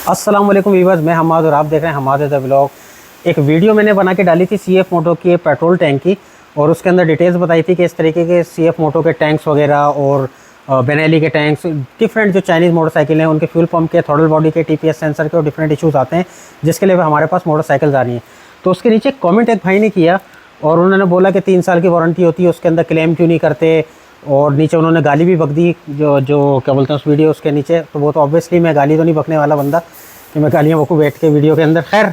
अस्सलाम वालेकुम वीवर्स, मैं हमाद और आप देख रहे हैं हमाद द व्लॉग। एक वीडियो मैंने बना के डाली थी CF मोटो की पेट्रोल टैंक की, और उसके अंदर डिटेल्स बताई थी कि इस तरीके के CF मोटो के टैंक्स वगैरह और बेनेली के टैंक्स, डिफरेंट जो चाइनीज़ मोटरसाइकिल हैं उनके फ्यूल पंप के, थ्रॉटल बॉडी के, TPS सेंसर के और डिफरेंट इशूज़ आते हैं जिसके लिए हमारे पास मोटरसाइकिल्स आ रही हैं। तो उसके नीचे कॉमेंट एक भाई ने किया और उन्होंने बोला कि 3 साल की वारंटी होती है, उसके अंदर क्लेम क्यों नहीं करते, और नीचे उन्होंने गाली भी बक दी जो जो क्या बोलते हैं उस वीडियो उसके नीचे। तो वो तो ऑब्वियसली मैं गाली तो नहीं बकने वाला बंदा कि मैं गालियाँ बकूँ बैठ के वीडियो के अंदर। खैर,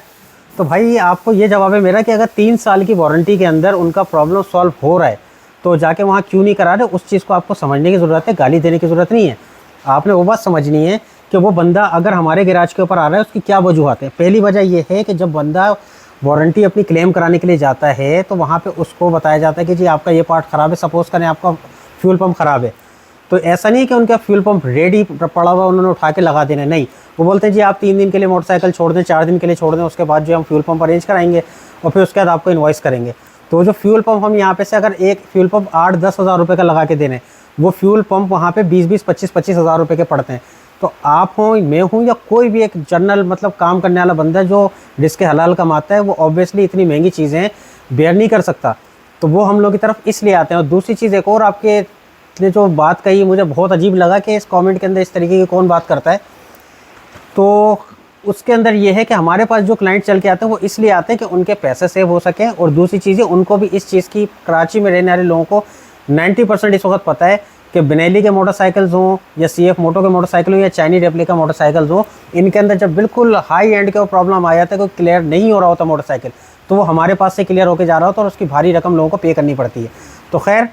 तो भाई आपको ये जवाब है मेरा कि अगर 3 साल की वारंटी के अंदर उनका प्रॉब्लम सॉल्व हो रहा है तो जाके वहाँ क्यों नहीं करा रहे, उस चीज़ को आपको समझने की ज़रूरत है, गाली देने की ज़रूरत नहीं है। आपने वो बात समझनी है कि वो बंदा अगर हमारे गैराज के ऊपर आ रहा है उसकी क्या वजूहत है। पहली वजह ये है कि जब बंदा वारंटी अपनी क्लेम कराने के लिए जाता है तो वहाँ पे उसको बताया जाता है कि जी आपका ये पार्ट ख़राब है, सपोज़ करें आपका फ्यूल पंप ख़राब है, तो ऐसा नहीं है कि उनका फ्यूल पंप रेडी पड़ा हुआ उन्होंने उठा के लगा देना, नहीं। वो बोलते हैं जी आप 3 दिन के लिए मोटरसाइकिल छोड़ दें, 4 दिन के लिए छोड़ दें, उसके बाद जो हम फ्यूल पंप अरेंज कराएंगे और फिर उसके बाद आपको इन्वॉइस करेंगे। तो जो फ्यूल पंप हम यहाँ पे से अगर एक फ्यूल पंप 8-10 हज़ार रुपये का लगा के देने, वो फ्यूल पंप वहाँ पे 20-20, 25-25 हज़ार रुपये के पड़ते हैं। तो आप हों, मैं हूँ, या कोई भी एक जनरल मतलब काम करने वाला बंदा जो रिस्क हलाल कमाता है, वो ऑब्वियसली इतनी महंगी चीज़ें बेयर नहीं कर सकता। तो वो हम लोग की तरफ इसलिए आते हैं। और दूसरी चीज़ एक और आपके ने जो बात कही मुझे बहुत अजीब लगा कि इस कमेंट के अंदर इस तरीके की कौन बात करता है। तो उसके अंदर ये है कि हमारे पास जो क्लाइंट चल के आते हैं वो इसलिए आते हैं कि उनके पैसे सेव हो सकें, और दूसरी चीज़ें उनको भी इस चीज़ की, कराची में रहने वाले लोगों को 90% इस वक्त पता है कि बेनेली के मोटरसाइकिल्स हों या CF मोटो के मोटरसाइकिल हों या चाइनीज रेप्लिका मोटरसाइकिल्स हों, इनके अंदर जब बिल्कुल हाई एंड के प्रॉब्लम आ जाता है, कोई क्लियर नहीं हो रहा होता मोटरसाइकिल, तो वो हमारे पास से क्लियर होकर जा रहा होता है और उसकी भारी रकम लोगों को पे करनी पड़ती है। तो खैर,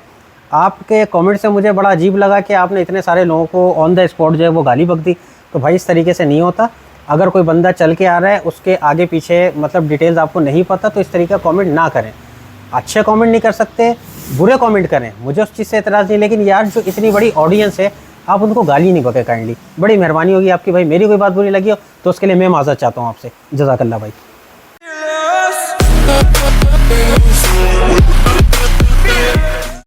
आपके कमेंट से मुझे बड़ा अजीब लगा कि आपने इतने सारे लोगों को ऑन द स्पॉट जो है वो गाली बक दी। तो भाई इस तरीके से नहीं होता। अगर कोई बंदा चल के आ रहा है, उसके आगे पीछे मतलब डिटेल्स आपको नहीं पता, तो इस तरीके का कमेंट ना करें। अच्छे कमेंट नहीं कर सकते, बुरे कमेंट करें, मुझे उस चीज़ से एतराज़ नहीं, लेकिन यार जो इतनी बड़ी ऑडियंस है आप उनको गाली नहीं बके काइंडली। बड़ी मेहरबानी होगी आपकी भाई, मेरी कोई बात बुरी लगी हो तो उसके लिए मैं माज़रत चाहता हूँ आपसे। जज़ाकल्लाह भाई।